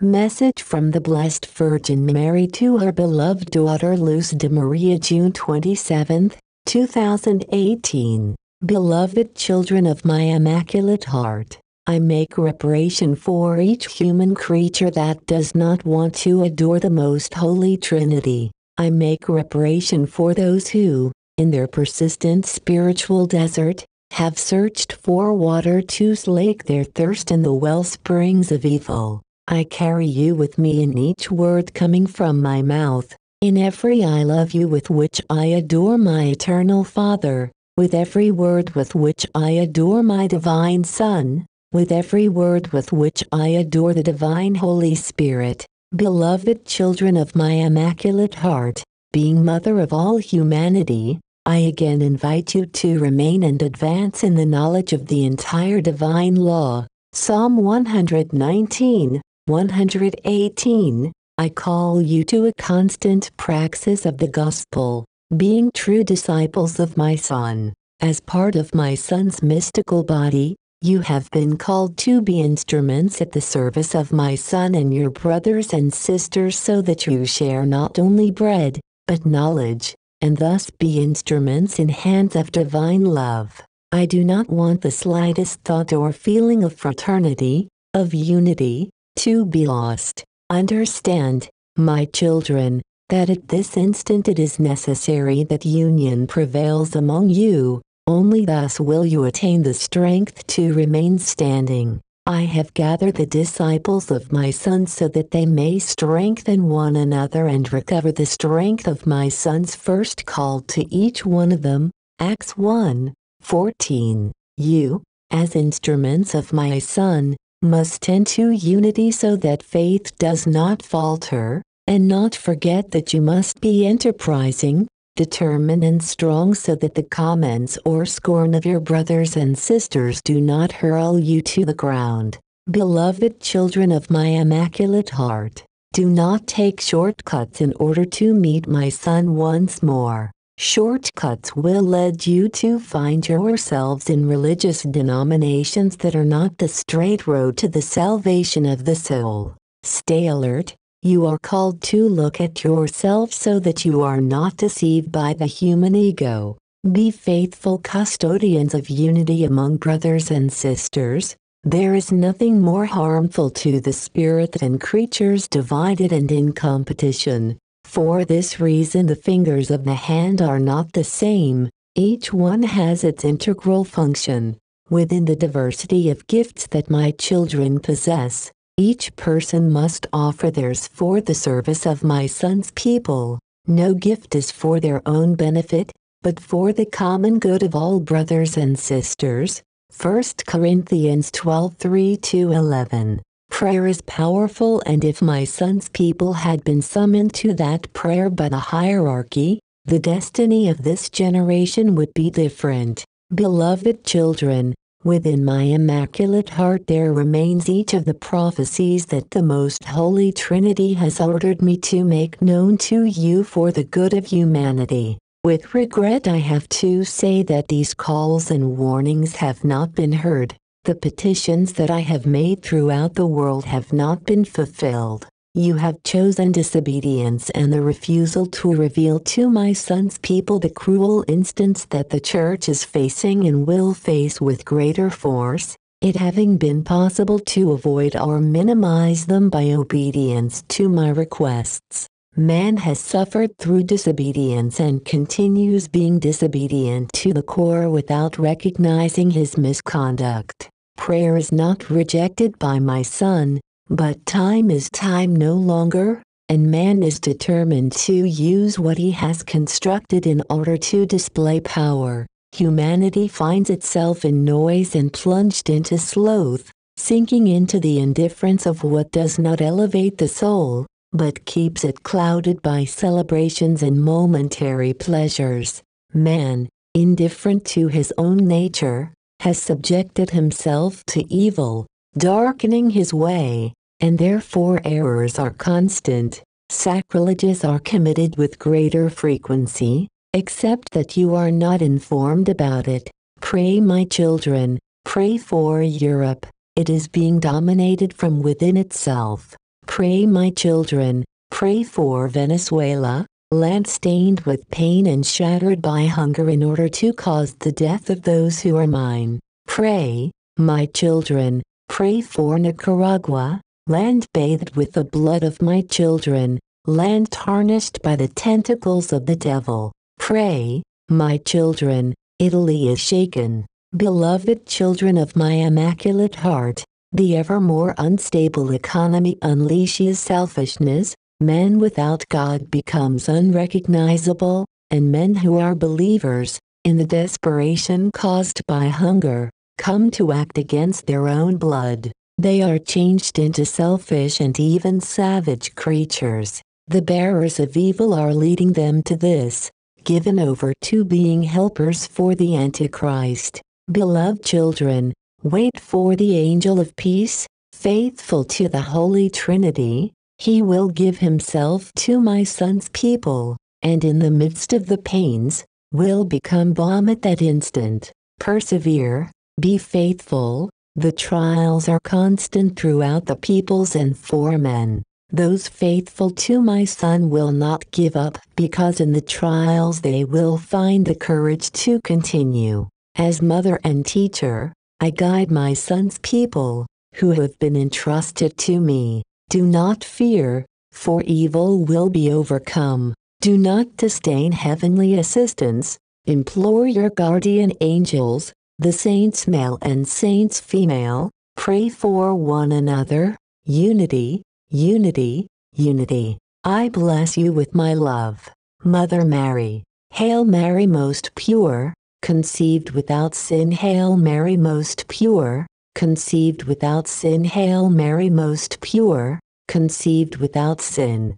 Message from the Blessed Virgin Mary to her beloved daughter Luz de Maria, June 27, 2018. Beloved children of my Immaculate Heart, I make reparation for each human creature that does not want to adore the Most Holy Trinity. I make reparation for those who, in their persistent spiritual desert, have searched for water to slake their thirst in the wellsprings of evil. I carry you with me in each word coming from my mouth, in every I love you with which I adore my eternal Father, with every word with which I adore my divine Son, with every word with which I adore the divine Holy Spirit. Beloved children of my Immaculate Heart, being Mother of all humanity, I again invite you to remain and advance in the knowledge of the entire divine law. Psalm 119, 118, I call you to a constant praxis of the gospel, being true disciples of my Son. As part of my Son's mystical body, you have been called to be instruments at the service of my Son and your brothers and sisters, so that you share not only bread, but knowledge, and thus be instruments in hands of divine love. I do not want the slightest thought or feeling of fraternity, of unity, to be lost. Understand, my children, that at this instant it is necessary that union prevails among you. Only thus will you attain the strength to remain standing. I have gathered the disciples of my Son so that they may strengthen one another and recover the strength of my Son's first call to each one of them. Acts 1:14. You, as instruments of my Son, must tend to unity so that faith does not falter, and not forget that you must be enterprising, determined and strong, so that the comments or scorn of your brothers and sisters do not hurl you to the ground. Beloved children of my Immaculate Heart, do not take shortcuts in order to meet my Son once more. Shortcuts will lead you to find yourselves in religious denominations that are not the straight road to the salvation of the soul. Stay alert. You are called to look at yourself so that you are not deceived by the human ego. Be faithful custodians of unity among brothers and sisters. There is nothing more harmful to the spirit than creatures divided and in competition. For this reason the fingers of the hand are not the same. Each one has its integral function. Within the diversity of gifts that my children possess, each person must offer theirs for the service of my Son's people. No gift is for their own benefit, but for the common good of all brothers and sisters. 1 Corinthians 12:3-11. Prayer is powerful, and if my Son's people had been summoned to that prayer by the hierarchy, the destiny of this generation would be different. Beloved children, within my Immaculate Heart there remains each of the prophecies that the Most Holy Trinity has ordered me to make known to you for the good of humanity. With regret I have to say that these calls and warnings have not been heard. The petitions that I have made throughout the world have not been fulfilled. You have chosen disobedience and the refusal to reveal to my Son's people the cruel instance that the Church is facing and will face with greater force, it having been possible to avoid or minimize them by obedience to my requests. Man has suffered through disobedience and continues being disobedient to the core without recognizing his misconduct. Prayer is not rejected by my Son, but time is time no longer, and man is determined to use what he has constructed in order to display power. Humanity finds itself in noise and plunged into sloth, sinking into the indifference of what does not elevate the soul, but keeps it clouded by celebrations and momentary pleasures. Man, indifferent to his own nature, has subjected himself to evil, darkening his way, and therefore errors are constant. Sacrileges are committed with greater frequency, except that you are not informed about it. Pray, my children, pray for Europe. It is being dominated from within itself. Pray, my children, pray for Venezuela, land stained with pain and shattered by hunger in order to cause the death of those who are mine. Pray, my children, pray for Nicaragua, land bathed with the blood of my children, land tarnished by the tentacles of the devil. Pray, my children, Italy is shaken. Beloved children of my immaculate heart, the ever more unstable economy unleashes selfishness, man without God becomes unrecognizable, and men who are believers, in the desperation caused by hunger, come to act against their own blood. They are changed into selfish and even savage creatures. The bearers of evil are leading them to this, given over to being helpers for the Antichrist. Beloved children, wait for the angel of peace, faithful to the Holy Trinity. He will give himself to my son's people, and in the midst of the pains, will become balm at that instant. Persevere, be faithful, the trials are constant throughout the peoples and for men. Those faithful to my son will not give up because in the trials they will find the courage to continue. As mother and teacher, I guide my son's people, who have been entrusted to me. Do not fear, for evil will be overcome. Do not disdain heavenly assistance. Implore your guardian angels, the saints male and saints female, pray for one another. Unity, unity, unity. I bless you with my love. Mother Mary. Hail Mary, most pure, conceived without sin. Hail Mary, most pure, conceived without sin. Hail Mary, most pure, conceived without sin.